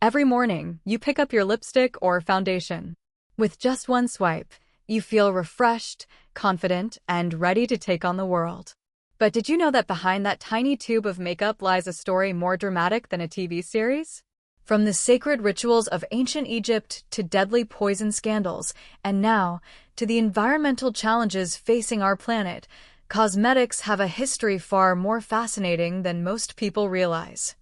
Every morning, you pick up your lipstick or foundation. With just one swipe, you feel refreshed, confident, and ready to take on the world. But did you know that behind that tiny tube of makeup lies a story more dramatic than a TV series? From the sacred rituals of ancient Egypt to deadly poison scandals, and now to the environmental challenges facing our planet, cosmetics have a history far more fascinating than most people realize.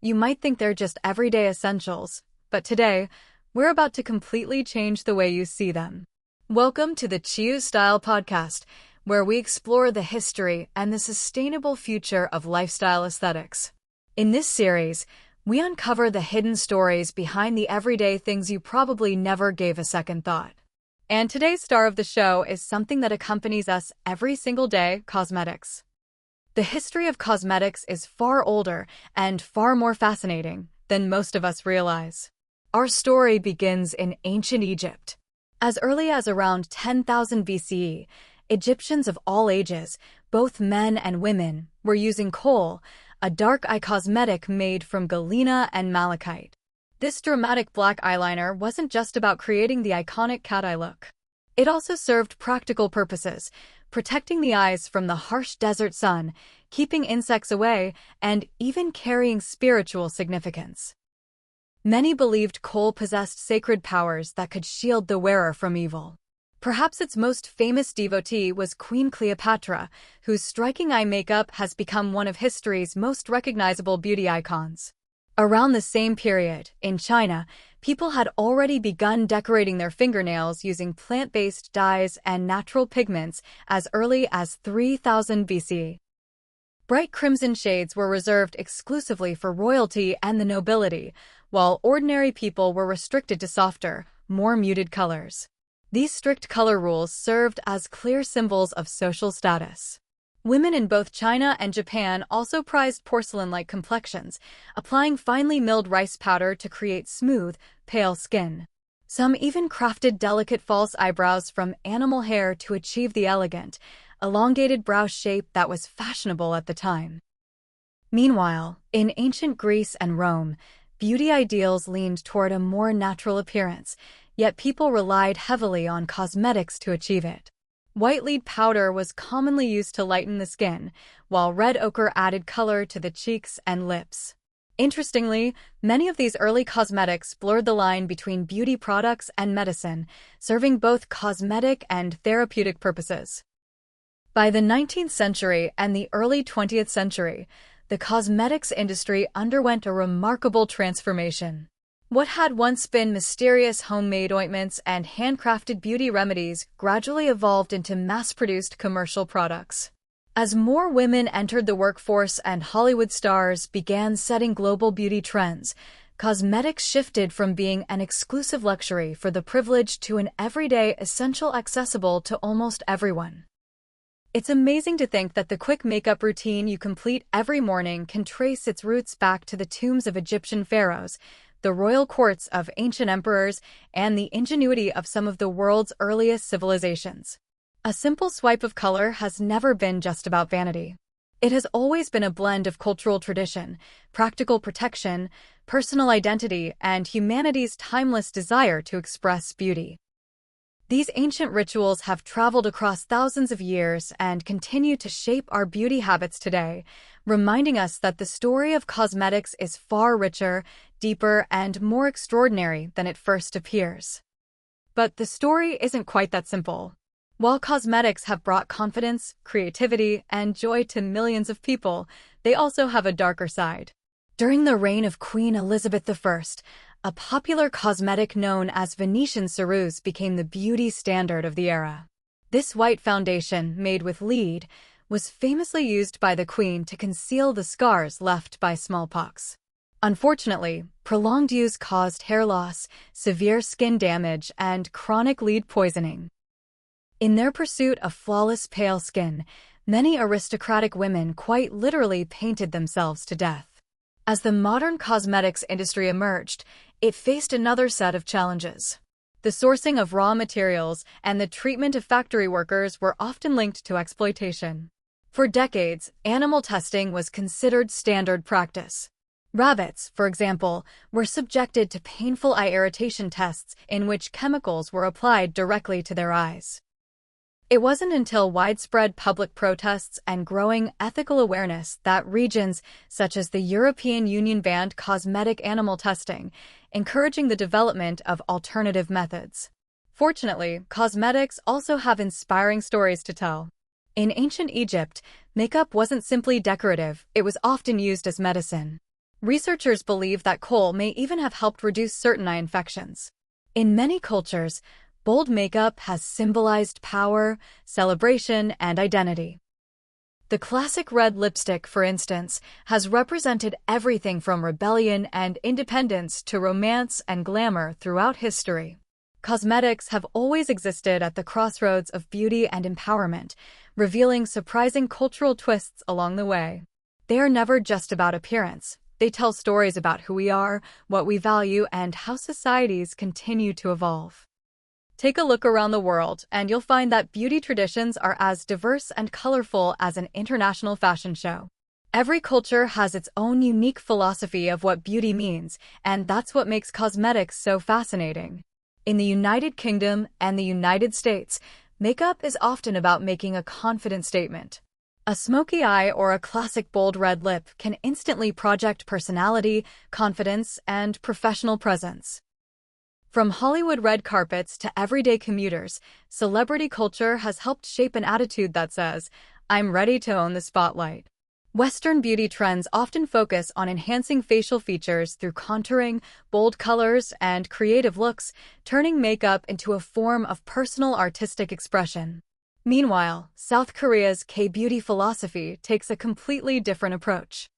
You might think they're just everyday essentials, but today, we're about to completely change the way you see them. Welcome to the Chiu Style Podcast, where we explore the history and the sustainable future of lifestyle aesthetics. In this series, we uncover the hidden stories behind the everyday things you probably never gave a second thought. And today's star of the show is something that accompanies us every single day: cosmetics. The history of cosmetics is far older and far more fascinating than most of us realize. Our story begins in ancient Egypt. As early as around 10,000 BCE, Egyptians of all ages, both men and women, were using kohl, a dark eye cosmetic made from galena and malachite. This dramatic black eyeliner wasn't just about creating the iconic cat eye look. It also served practical purposes, protecting the eyes from the harsh desert sun, keeping insects away, and even carrying spiritual significance. Many believed kohl possessed sacred powers that could shield the wearer from evil. Perhaps its most famous devotee was Queen Cleopatra, whose striking eye makeup has become one of history's most recognizable beauty icons. Around the same period, in China, people had already begun decorating their fingernails using plant-based dyes and natural pigments as early as 3000 BC. Bright crimson shades were reserved exclusively for royalty and the nobility, while ordinary people were restricted to softer, more muted colors. These strict color rules served as clear symbols of social status. Women in both China and Japan also prized porcelain-like complexions, applying finely milled rice powder to create smooth, pale skin. Some even crafted delicate false eyebrows from animal hair to achieve the elegant, elongated brow shape that was fashionable at the time. Meanwhile, in ancient Greece and Rome, beauty ideals leaned toward a more natural appearance, yet people relied heavily on cosmetics to achieve it. White lead powder was commonly used to lighten the skin, while red ochre added color to the cheeks and lips. Interestingly, many of these early cosmetics blurred the line between beauty products and medicine, serving both cosmetic and therapeutic purposes. By the 19th century and the early 20th century, the cosmetics industry underwent a remarkable transformation. What had once been mysterious homemade ointments and handcrafted beauty remedies gradually evolved into mass-produced commercial products. As more women entered the workforce and Hollywood stars began setting global beauty trends, cosmetics shifted from being an exclusive luxury for the privileged to an everyday essential accessible to almost everyone. It's amazing to think that the quick makeup routine you complete every morning can trace its roots back to the tombs of Egyptian pharaohs, the royal courts of ancient emperors, and the ingenuity of some of the world's earliest civilizations. A simple swipe of color has never been just about vanity. It has always been a blend of cultural tradition, practical protection, personal identity, and humanity's timeless desire to express beauty. These ancient rituals have traveled across thousands of years and continue to shape our beauty habits today, reminding us that the story of cosmetics is far richer, deeper, and more extraordinary than it first appears. But the story isn't quite that simple. While cosmetics have brought confidence, creativity, and joy to millions of people, they also have a darker side. During the reign of Queen Elizabeth I, a popular cosmetic known as Venetian ceruse became the beauty standard of the era. This white foundation, made with lead, was famously used by the Queen to conceal the scars left by smallpox. Unfortunately, prolonged use caused hair loss, severe skin damage, and chronic lead poisoning. In their pursuit of flawless pale skin, many aristocratic women quite literally painted themselves to death. As the modern cosmetics industry emerged, it faced another set of challenges. The sourcing of raw materials and the treatment of factory workers were often linked to exploitation. For decades, animal testing was considered standard practice. Rabbits, for example, were subjected to painful eye irritation tests in which chemicals were applied directly to their eyes. It wasn't until widespread public protests and growing ethical awareness that regions such as the European Union banned cosmetic animal testing, encouraging the development of alternative methods. Fortunately, cosmetics also have inspiring stories to tell. In ancient Egypt, makeup wasn't simply decorative, it was often used as medicine. Researchers believe that kohl may even have helped reduce certain eye infections. In many cultures, bold makeup has symbolized power, celebration, and identity. The classic red lipstick, for instance, has represented everything from rebellion and independence to romance and glamour throughout history. Cosmetics have always existed at the crossroads of beauty and empowerment, revealing surprising cultural twists along the way. They are never just about appearance. They tell stories about who we are, what we value, and how societies continue to evolve. Take a look around the world, and you'll find that beauty traditions are as diverse and colorful as an international fashion show. Every culture has its own unique philosophy of what beauty means, and that's what makes cosmetics so fascinating. In the United Kingdom and the United States, makeup is often about making a confident statement. A smoky eye or a classic bold red lip can instantly project personality, confidence, and professional presence. From Hollywood red carpets to everyday commuters, celebrity culture has helped shape an attitude that says, "I'm ready to own the spotlight." Western beauty trends often focus on enhancing facial features through contouring, bold colors, and creative looks, turning makeup into a form of personal artistic expression. Meanwhile, South Korea's K-beauty philosophy takes a completely different approach.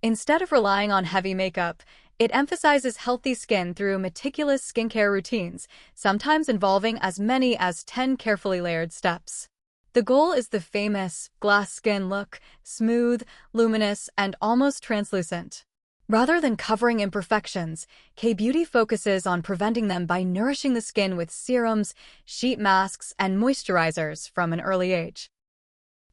Instead of relying on heavy makeup, it emphasizes healthy skin through meticulous skincare routines, sometimes involving as many as 10 carefully layered steps. The goal is the famous glass skin look, smooth, luminous, and almost translucent. Rather than covering imperfections, K-beauty focuses on preventing them by nourishing the skin with serums, sheet masks, and moisturizers from an early age.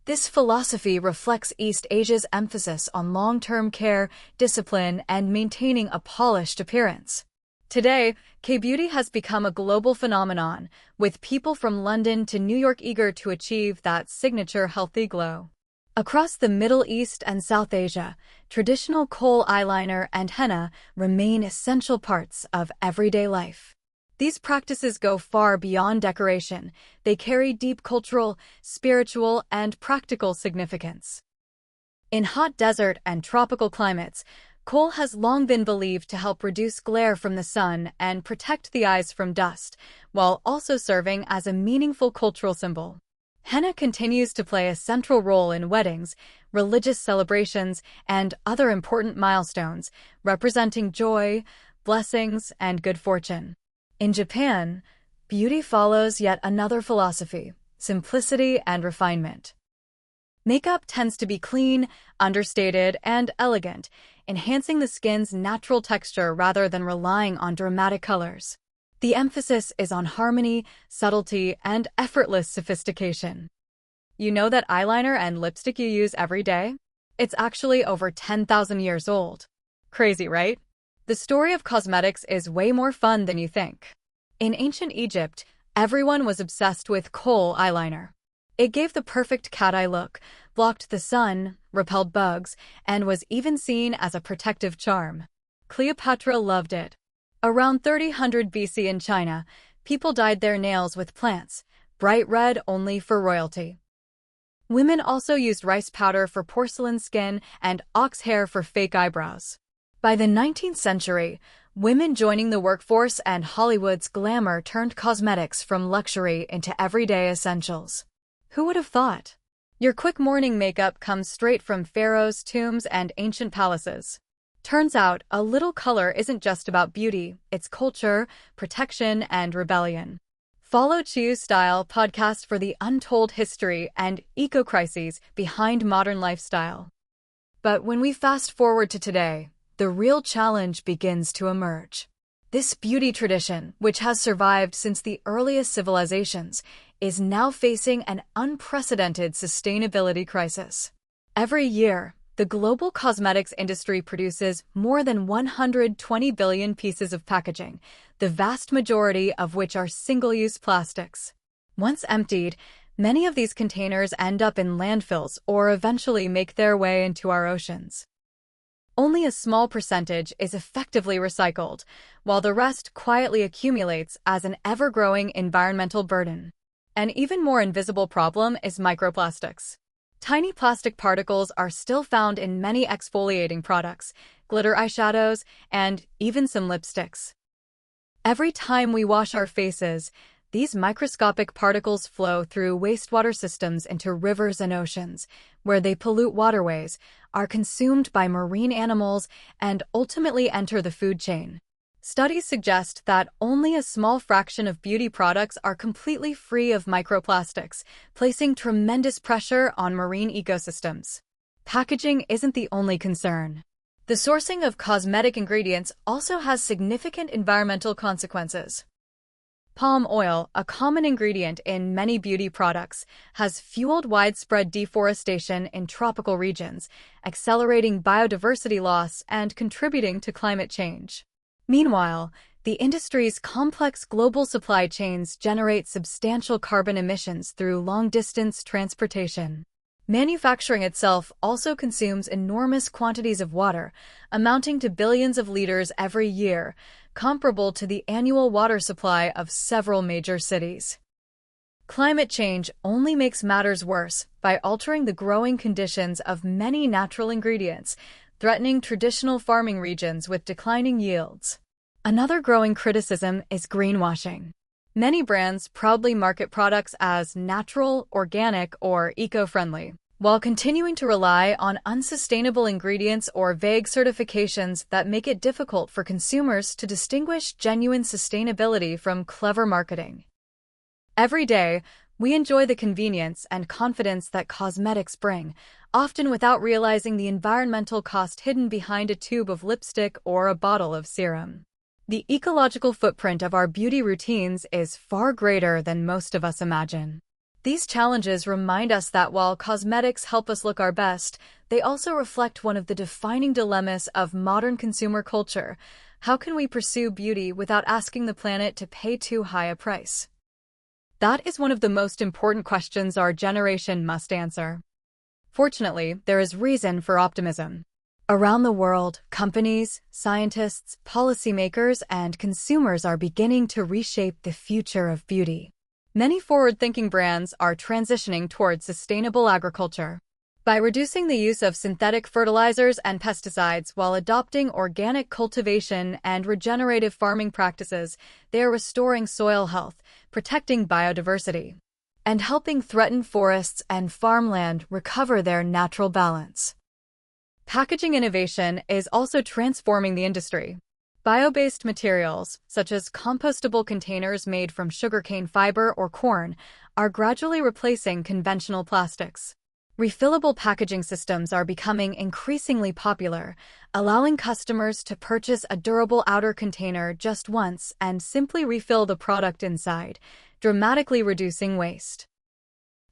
This philosophy reflects East Asia's emphasis on long-term care, discipline, and maintaining a polished appearance. Today, K-beauty has become a global phenomenon, with people from London to New York eager to achieve that signature healthy glow. Across the Middle East and South Asia, traditional kohl eyeliner and henna remain essential parts of everyday life. These practices go far beyond decoration. They carry deep cultural, spiritual, and practical significance. In hot desert and tropical climates, kohl has long been believed to help reduce glare from the sun and protect the eyes from dust, while also serving as a meaningful cultural symbol. Henna continues to play a central role in weddings, religious celebrations, and other important milestones, representing joy, blessings, and good fortune. In Japan, beauty follows yet another philosophy: simplicity and refinement. Makeup tends to be clean, understated, and elegant, enhancing the skin's natural texture rather than relying on dramatic colors. The emphasis is on harmony, subtlety, and effortless sophistication. You know that eyeliner and lipstick you use every day? It's actually over 10,000 years old. Crazy, right? The story of cosmetics is way more fun than you think. In ancient Egypt, everyone was obsessed with kohl eyeliner. It gave the perfect cat-eye look, blocked the sun, repelled bugs, and was even seen as a protective charm. Cleopatra loved it. Around 300 BC in China, people dyed their nails with plants, bright red only for royalty. Women also used rice powder for porcelain skin and ox hair for fake eyebrows. By the 19th century, women joining the workforce and Hollywood's glamour turned cosmetics from luxury into everyday essentials. Who would have thought? Your quick morning makeup comes straight from pharaohs' tombs and ancient palaces. Turns out, a little color isn't just about beauty, it's culture, protection, and rebellion. Follow Choose Style podcast for the untold history and eco-crises behind modern lifestyle. But when we fast forward to today, the real challenge begins to emerge. This beauty tradition, which has survived since the earliest civilizations, is now facing an unprecedented sustainability crisis. Every year, The global cosmetics industry produces more than 120 billion pieces of packaging, the vast majority of which are single-use plastics. Once emptied, many of these containers end up in landfills or eventually make their way into our oceans. Only a small percentage is effectively recycled, while the rest quietly accumulates as an ever-growing environmental burden. An even more invisible problem is microplastics. Tiny plastic particles are still found in many exfoliating products, glitter eyeshadows, and even some lipsticks. Every time we wash our faces, these microscopic particles flow through wastewater systems into rivers and oceans, where they pollute waterways, are consumed by marine animals, and ultimately enter the food chain. Studies suggest that only a small fraction of beauty products are completely free of microplastics, placing tremendous pressure on marine ecosystems. Packaging isn't the only concern. The sourcing of cosmetic ingredients also has significant environmental consequences. Palm oil, a common ingredient in many beauty products, has fueled widespread deforestation in tropical regions, accelerating biodiversity loss and contributing to climate change. Meanwhile, the industry's complex global supply chains generate substantial carbon emissions through long-distance transportation. Manufacturing itself also consumes enormous quantities of water, amounting to billions of liters every year, comparable to the annual water supply of several major cities. Climate change only makes matters worse by altering the growing conditions of many natural ingredients, threatening traditional farming regions with declining yields. Another growing criticism is greenwashing. Many brands proudly market products as natural, organic, or eco-friendly, while continuing to rely on unsustainable ingredients or vague certifications that make it difficult for consumers to distinguish genuine sustainability from clever marketing. Every day, we enjoy the convenience and confidence that cosmetics bring, often without realizing the environmental cost hidden behind a tube of lipstick or a bottle of serum. The ecological footprint of our beauty routines is far greater than most of us imagine. These challenges remind us that while cosmetics help us look our best, they also reflect one of the defining dilemmas of modern consumer culture. How can we pursue beauty without asking the planet to pay too high a price? That is one of the most important questions our generation must answer. Fortunately, there is reason for optimism. Around the world, companies, scientists, policymakers, and consumers are beginning to reshape the future of beauty. Many forward-thinking brands are transitioning towards sustainable agriculture. By reducing the use of synthetic fertilizers and pesticides while adopting organic cultivation and regenerative farming practices, they are restoring soil health, protecting biodiversity, and helping threatened forests and farmland recover their natural balance. Packaging innovation is also transforming the industry. Bio-based materials, such as compostable containers made from sugarcane fiber or corn, are gradually replacing conventional plastics. Refillable packaging systems are becoming increasingly popular, allowing customers to purchase a durable outer container just once and simply refill the product inside, dramatically reducing waste.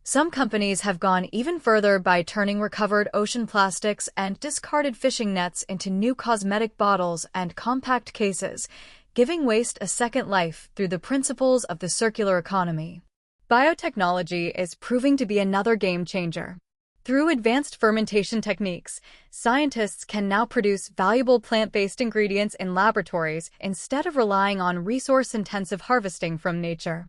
Some companies have gone even further by turning recovered ocean plastics and discarded fishing nets into new cosmetic bottles and compact cases, giving waste a second life through the principles of the circular economy. Biotechnology is proving to be another game changer. Through advanced fermentation techniques, scientists can now produce valuable plant-based ingredients in laboratories instead of relying on resource-intensive harvesting from nature.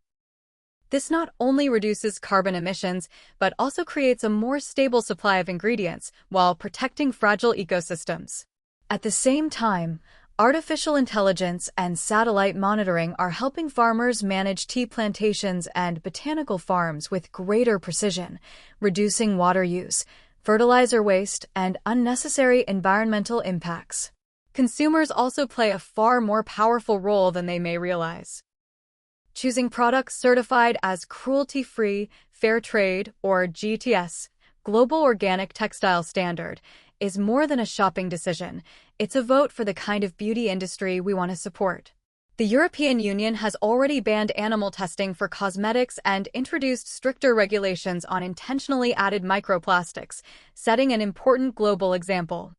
This not only reduces carbon emissions, but also creates a more stable supply of ingredients while protecting fragile ecosystems. At the same time, artificial intelligence and satellite monitoring are helping farmers manage tea plantations and botanical farms with greater precision, reducing water use, fertilizer waste, and unnecessary environmental impacts. Consumers also play a far more powerful role than they may realize. Choosing products certified as cruelty-free, fair trade, or GTS, Global Organic Textile Standard, is more than a shopping decision. It's a vote for the kind of beauty industry we want to support. The European Union has already banned animal testing for cosmetics and introduced stricter regulations on intentionally added microplastics, setting an important global example.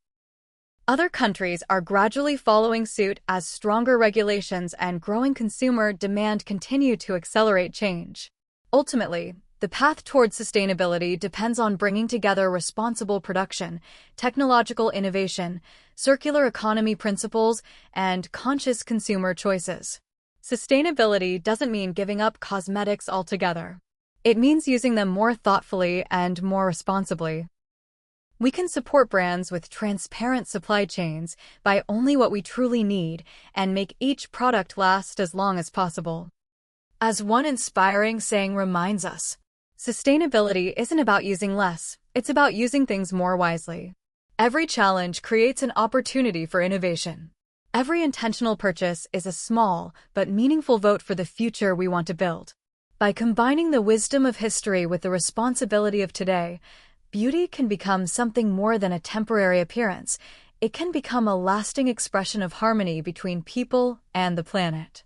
Other countries are gradually following suit as stronger regulations and growing consumer demand continue to accelerate change. Ultimately, the path towards sustainability depends on bringing together responsible production, technological innovation, circular economy principles, and conscious consumer choices. Sustainability doesn't mean giving up cosmetics altogether. It means using them more thoughtfully and more responsibly. We can support brands with transparent supply chains, buy only what we truly need, and make each product last as long as possible. As one inspiring saying reminds us, sustainability isn't about using less, it's about using things more wisely. Every challenge creates an opportunity for innovation. Every intentional purchase is a small but meaningful vote for the future we want to build. By combining the wisdom of history with the responsibility of today, beauty can become something more than a temporary appearance. It can become a lasting expression of harmony between people and the planet.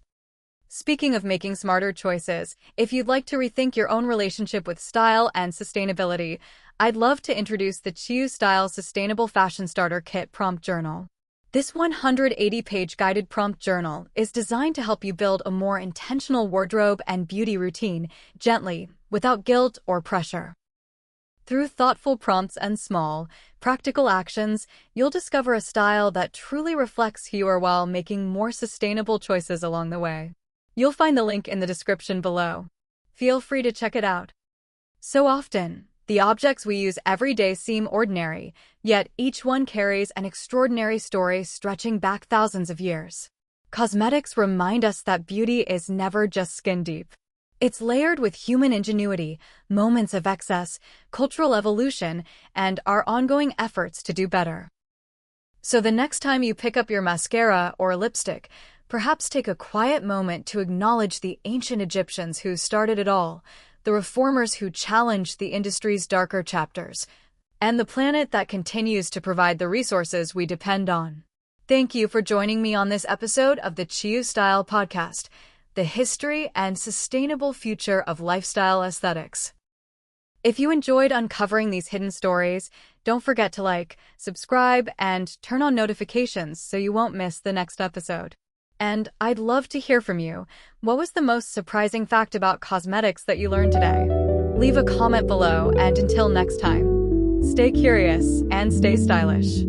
Speaking of making smarter choices, if you'd like to rethink your own relationship with style and sustainability, I'd love to introduce the Chiu Style Sustainable Fashion Starter Kit Prompt Journal. This 180-page guided prompt journal is designed to help you build a more intentional wardrobe and beauty routine, gently, without guilt or pressure. Through thoughtful prompts and small, practical actions, you'll discover a style that truly reflects you while making more sustainable choices along the way. You'll find the link in the description below. Feel free to check it out. So often, the objects we use every day seem ordinary, yet each one carries an extraordinary story stretching back thousands of years. Cosmetics remind us that beauty is never just skin deep. It's layered with human ingenuity, moments of excess, cultural evolution, and our ongoing efforts to do better. So the next time you pick up your mascara or lipstick, perhaps take a quiet moment to acknowledge the ancient Egyptians who started it all, the reformers who challenged the industry's darker chapters, and the planet that continues to provide the resources we depend on. Thank you for joining me on this episode of the Chiu Style Podcast, the history and sustainable future of lifestyle aesthetics. If you enjoyed uncovering these hidden stories, don't forget to like, subscribe, and turn on notifications so you won't miss the next episode. And I'd love to hear from you. What was the most surprising fact about cosmetics that you learned today? Leave a comment below, and until next time, stay curious and stay stylish.